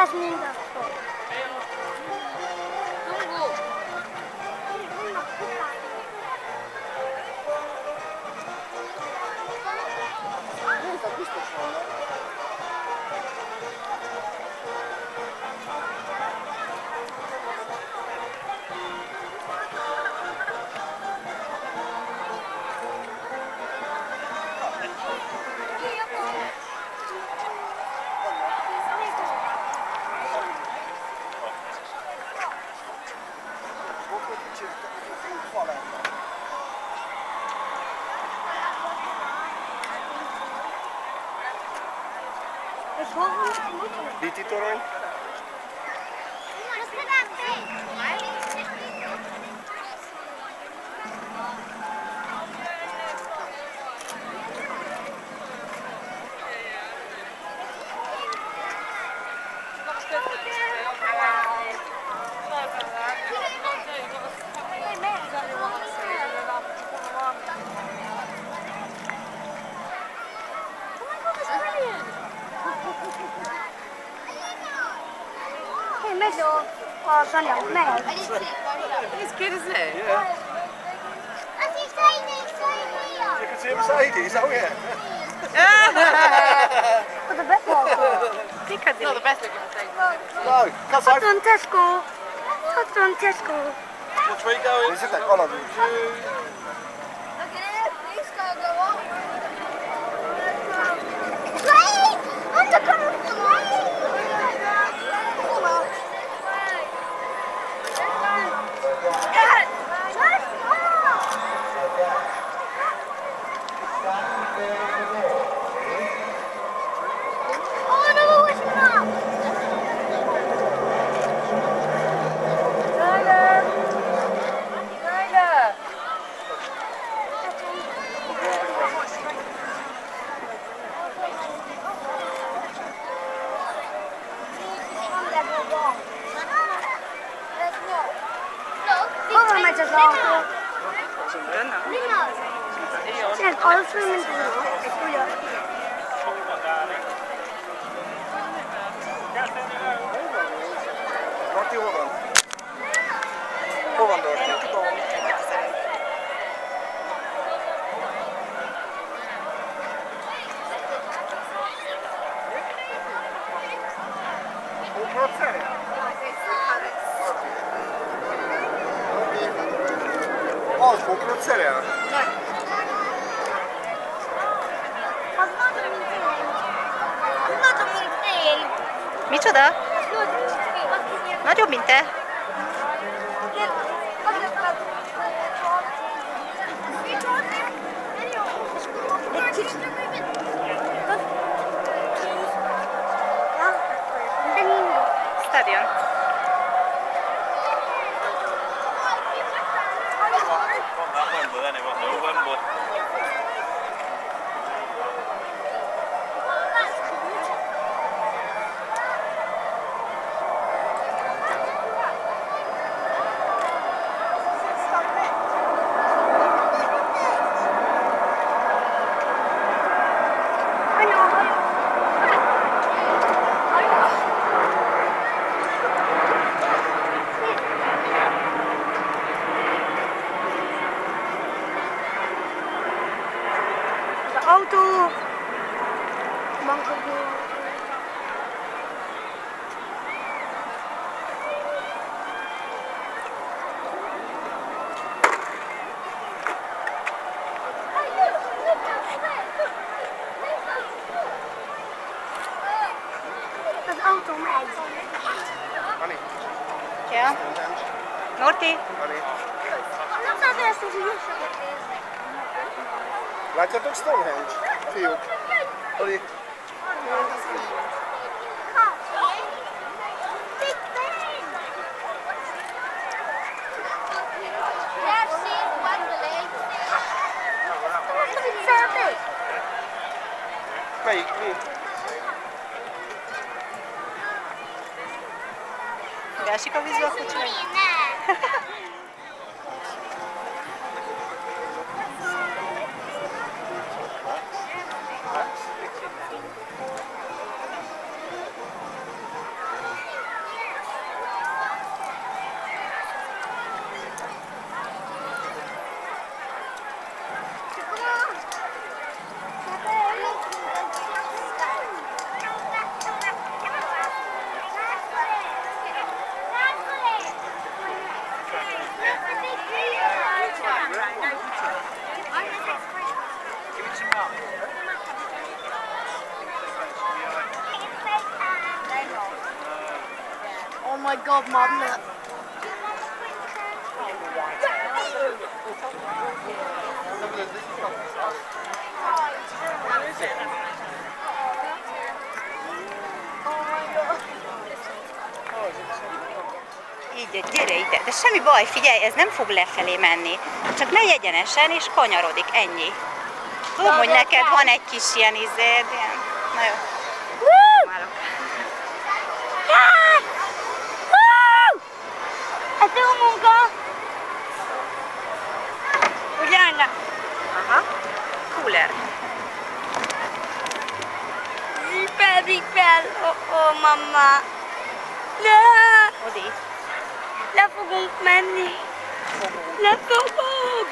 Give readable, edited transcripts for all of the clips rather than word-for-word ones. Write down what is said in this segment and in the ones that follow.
ez mindenhol. Víti torony. He's good, isn't he? Yeah. You can see Mercedes, oh yeah. Voor de bedwalker. It's not the best looking Mercedes. No, that's Tot over. een Tesco. Tot een Tesco. Which way going? Is it that one of them? Alles voor mijn broer. Norton, hol van? Hol van Norton? Az bokrot szerel? Micsoda? Nagyobb, mint te? Stadion. Auto. Banken. Dat is auto, meid. Annie. Ja? Norti? Annie. Dat staat best als een Látjátok Stonehenge? Fiúk. Oli. Melyik? Mi? Másik a vízbe a kocsi? my god, Mum, look. Így, gyere ide. De semmi baj, figyelj, ez nem fog lefelé menni. Csak megy egyenesen és kanyarodik, ennyi. Tudom, hogy neked van egy kis ilyen izéd, ilyen. Na jó. Várok. Ez jó munka. Ugyan. Aha. Cooler. Zippel. Oh, mamma. Ne! Odi. Le fogunk menni. Le fogunk.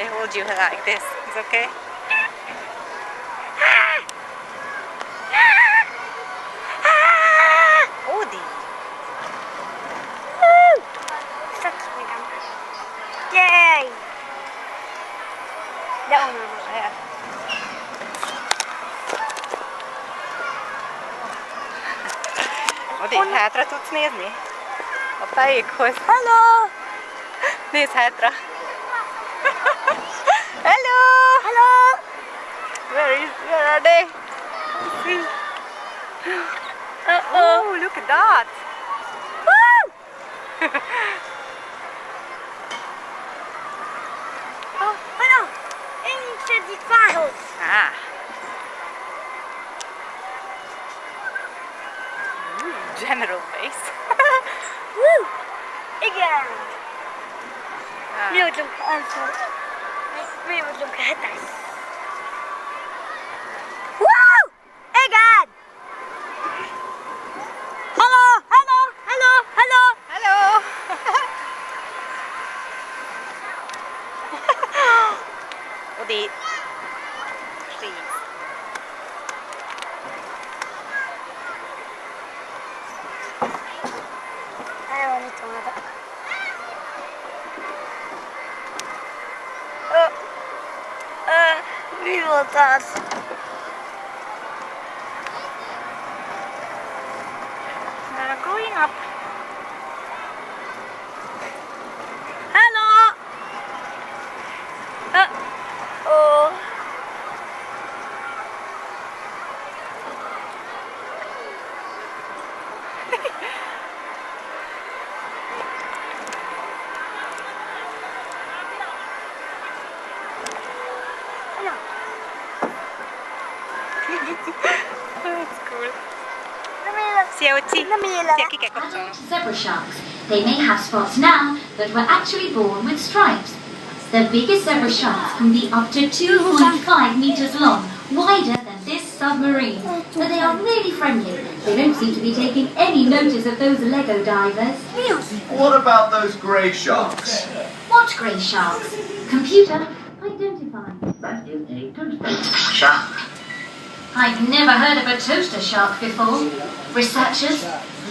I hold you like this. It's okay? Odi. Yay! De onnan. Odi, hátra tudsz nézni? A pályékhoz. Hello! Nézz hátra. Hello! Hello! Where are they? See. Oh, look at that. Woo! Oh, hello! Into the files. Ah. General base. Woo! Igen! Ah. Mi vagyunk answer. Mi vagyunk a hetes. Woo! Igen! Hello! Hello. Odi. Please. Elvonítom. Mi volt az? Going up. Hello! Oh. That's cool. Szia, Uci. Szia, ki kell kapcsolnom. Zebra sharks. They may have spots now, but were actually born with stripes. The biggest zebra sharks can be up to 2.5 meters long, wider than this submarine. But they are really friendly. They don't seem to be taking any notice of those Lego divers. What about those grey sharks? What grey sharks? Computer, identify. That is a toaster shark. I've never heard of a toaster shark before. Researchers,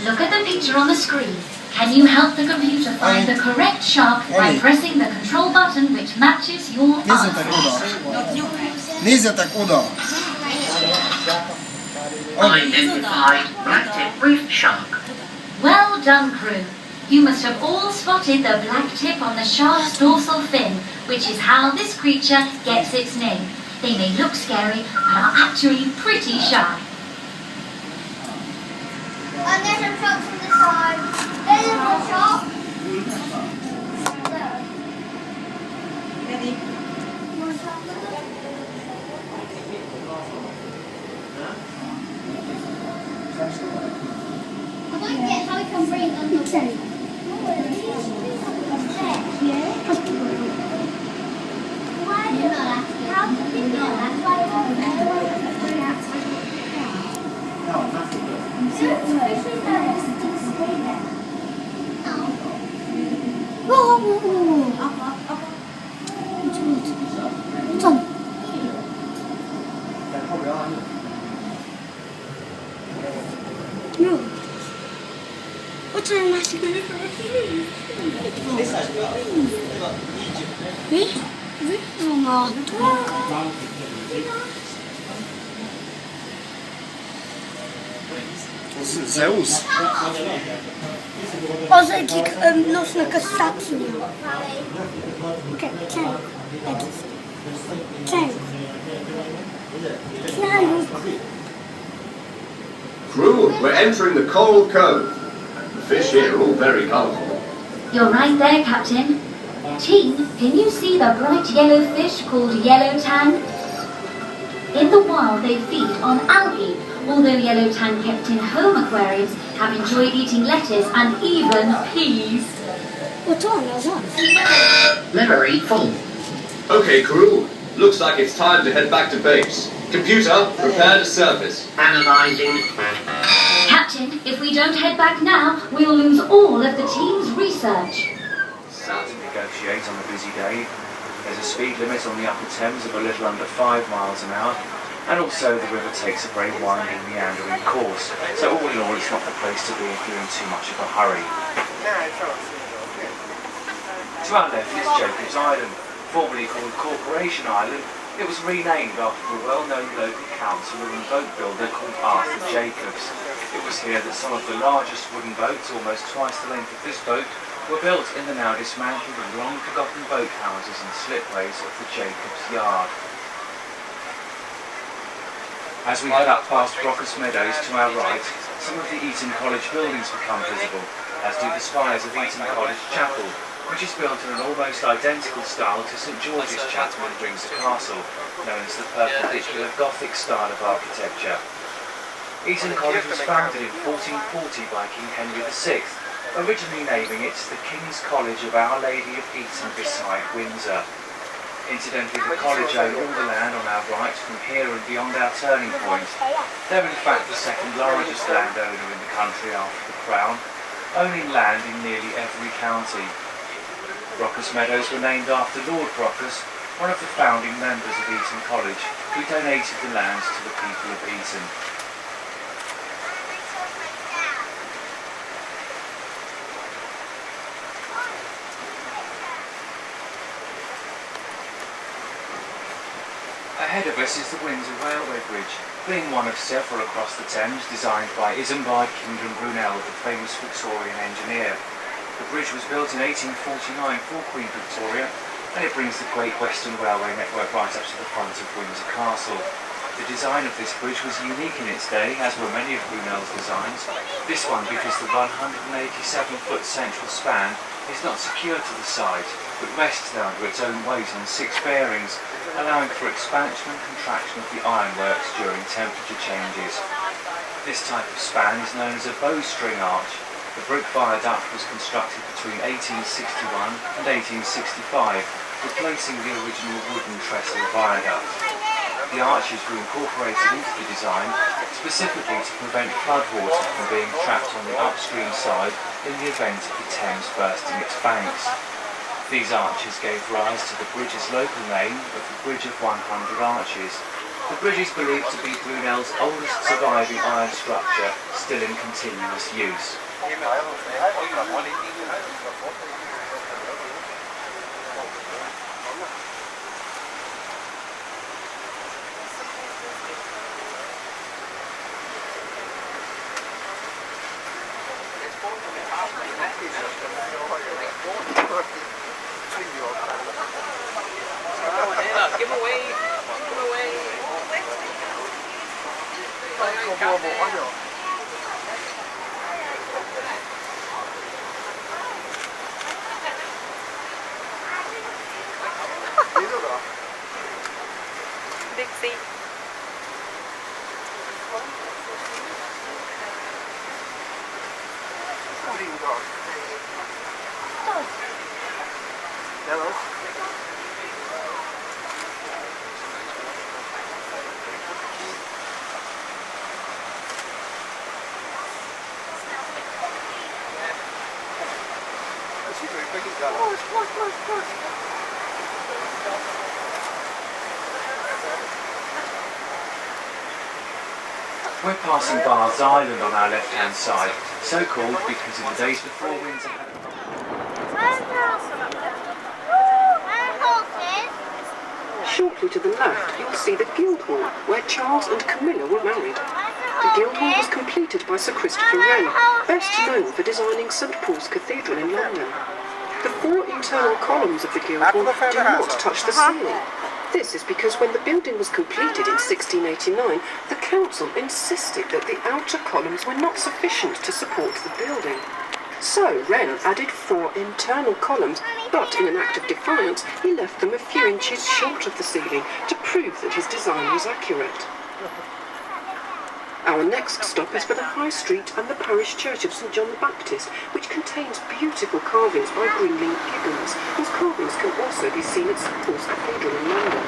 look at the picture on the screen. Can you help the computer find the correct shark by pressing the control button which matches your Nézzetek answer? oda! Nézzetek oda! Identified black-tip reef shark. Well done, crew. You must have all spotted the black tip on the shark's dorsal fin, which is how this creature gets its name. They may look scary, but are actually pretty shy. And there's a truck from the side. There's a shop. Ready? I don't get how we can bring them to the Why do you know that? How can you know that? 不是 Zeus。 Poza jakich los na kasacji. Okej, ciąg. Ciąg. Ciąg. Crew, we're entering the Coral Cove. The fish here are all very colourful. You're right there, Captain. Team, can you see the bright yellow fish called yellow tang? In the wild, they feed on algae, although yellow tang kept in home aquariums have enjoyed eating lettuce and even peas. What's on? Memory full. Okay, crew. Looks like it's time to head back to base. Computer, prepare to surface. Analyzing. Captain, if we don't head back now, we'll lose all of the team's research. Sad to negotiate on a busy day. There's a speed limit on the Upper Thames of a little under 5 miles an hour, and also the river takes a very winding, meandering course, so all in all it's not the place to be if you're in too much of a hurry. To our left is Jacob's Island, formerly called Corporation Island. It was renamed after a well-known local councillor and boat builder called Arthur Jacobs. It was here that some of the largest wooden boats, almost twice the length of this boat, were built in the now dismantled and long-forgotten boat houses and slipways of the Jacobs Yard. As we head up past Brockus Meadows to our right, some of the Eton College buildings become visible, as do the spires of Eton College Chapel, which is built in an almost identical style to St George's Chapel in Windsor Castle, known as the perpendicular Gothic style of architecture. Eton College was founded in 1440 by King Henry VI, originally naming it the King's College of Our Lady of Eton beside Windsor. Incidentally, the college own all the land on our right from here and beyond our turning point. They're in fact the second largest landowner in the country after the Crown, owning land in nearly every county. Brockus Meadows were named after Lord Brockus, one of the founding members of Eton College, who donated the land to the people of Eton. Ahead of us is the Windsor Railway Bridge, being one of several across the Thames designed by Isambard Kingdom Brunel, the famous Victorian engineer. The bridge was built in 1849 for Queen Victoria, and it brings the Great Western Railway network right up to the front of Windsor Castle. The design of this bridge was unique in its day, as were many of Brunel's designs. This one because the 187-foot central span is not secured to the sides, but rests under its own weight on 6 bearings, allowing for expansion and contraction of the ironworks during temperature changes. This type of span is known as a bowstring arch. The brick viaduct was constructed between 1861 and 1865, replacing the original wooden trestle viaduct. The arches were incorporated into the design specifically to prevent floodwater from being trapped on the upstream side in the event of the Thames bursting its banks. These arches gave rise to the bridge's local name of the Bridge of 100 Arches. The bridge is believed to be Brunel's oldest surviving iron structure, still in continuous use. Give away. Dixi. We're passing Bath's Island on our left-hand side, so called because in the days before Windsor had... Shortly to the left, you'll see the Guildhall, where Charles and Camilla were married. The Guildhall was completed by Sir Christopher Wren, best known for designing St Paul's Cathedral in London. The 4 internal columns of the Guildhall do not touch the ceiling. This is because when the building was completed in 1689, the council insisted that the outer columns were not sufficient to support the building. So Wren added 4 internal columns, but in an act of defiance, he left them a few inches short of the ceiling to prove that his design was accurate. Our next stop is for the High Street and the parish church of St John the Baptist, which contains beautiful carvings by Greenling Gibbons, whose carvings can also be seen at St Paul's Cathedral in London.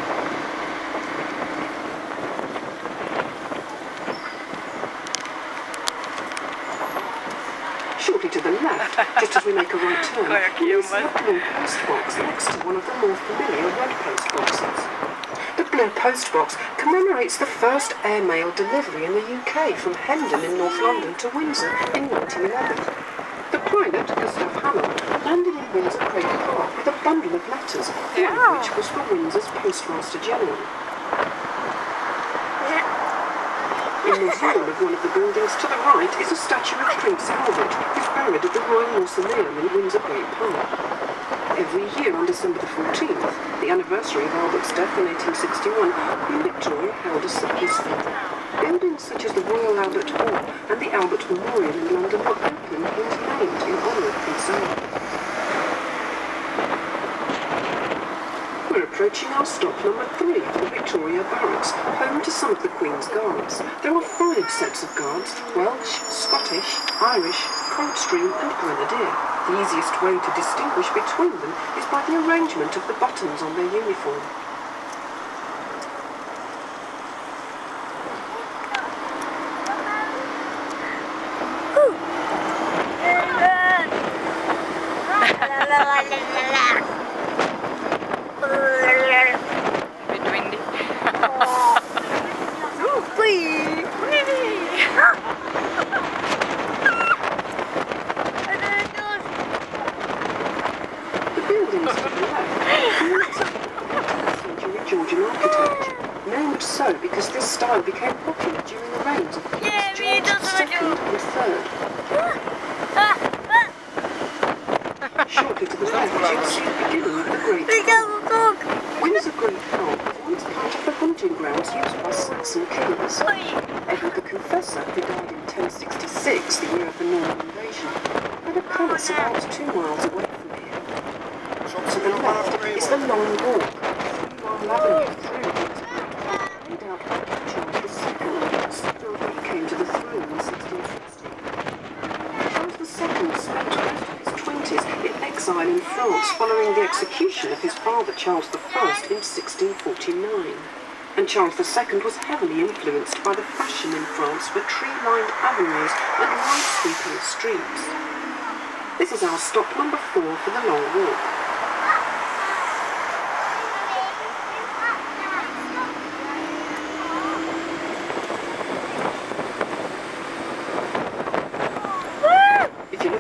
Shortly to the left, just as we make a right turn, we see a blue post box next to one of the more familiar red post boxes. The blue post box commemorates the first airmail delivery in the UK from Hendon in North London to Windsor in 1911. The pilot, Gustav Hammer, landed in Windsor Craig Park with a bundle of letters, one of which was for Windsor's Postmaster General. In the wall of one of the buildings to the right is a statue of Prince Albert, who's buried at the Royal Mausoleum in Windsor Great Park. Every year on December the 14th, the anniversary of Albert's death in 1861, Queen Victoria held a supper. Buildings such as the Royal Albert Hall and the Albert Memorial in London were opened and named in honour of Prince Albert. We're approaching our stop number 3 for the Victoria Barracks, home to some of the Queen's Guards. There are 5 sets of guards: Welsh, Scottish, Irish, Coldstream and Grenadier. The easiest way to distinguish between them is by the arrangement of the buttons on their uniform. Because this style became popular during the reigns of Kings George II and III. Shortly to the left, you'll see the beginning of the Great Hall. Windsor Great Hall was once part of the hunting grounds used by Saxon kings. Edward the Confessor, who died in 1066, the year of the Norman invasion, had a palace about 2 miles away from here. To the left is the Long Walk, a 3-mile avenue through laid out by King Charles II, after he came to the throne in 1660. Charles II spent most of his 20s in exile in France following the execution of his father Charles I in 1649. And Charles II was heavily influenced by the fashion in France for tree-lined avenues and wide-sweeping streets. This is our stop number 4 for the Long Walk.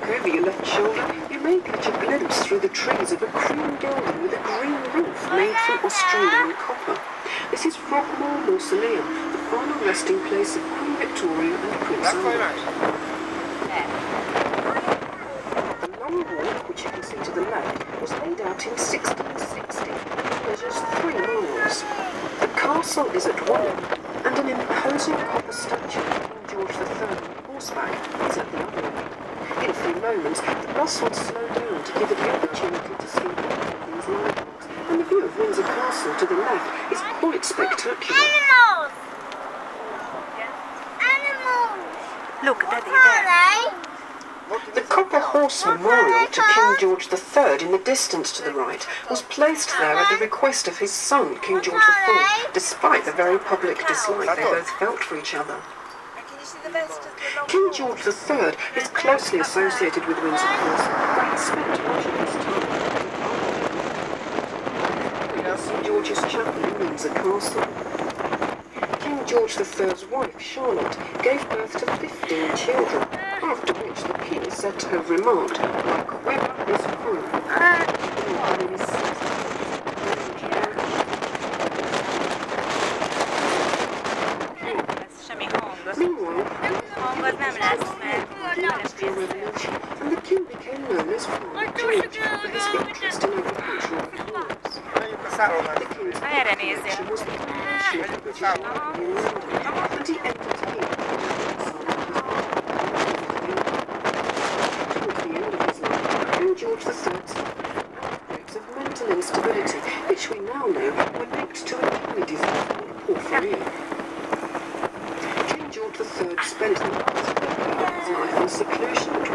Over your left shoulder, you may catch a glimpse through the trees of a cream building with a green roof made from Australian copper. This is Frogmore Mausoleum, the final resting place of Queen Victoria and Prince Albert. The Long Walk, which you can see to the left, was laid out in 1660 and measures 3 miles. The castle is at one end, and an imposing copper statue of King George III on horseback is at the other end. In a few moments, the bus would slow down to give it the opportunity to see all the King's landmarks, and the view of Windsor Castle to the left is quite spectacular. Animals! Animals! Look, Daddy, Are there. they? The Copper Horse Memorial to King George III in the distance to the right was placed there at the request of his son, King George IV, despite the very public dislike they both felt for each other. King George III is closely associated with Windsor Castle, where he spent much of his time. St George's Chapel in Windsor Castle. King George III's wife, Charlotte, gave birth to 15 children, after which the king is said to have remarked, "My quiver is full." Meanwhile, The king's Erre nézzél. was the coronation of the British monarchy in London, and he entertained towards the end of his life, King George III's outbreaks of mental instability, which we now know were linked to a kidney disease called porphyria. King George III spent the last decade of his life in seclusion,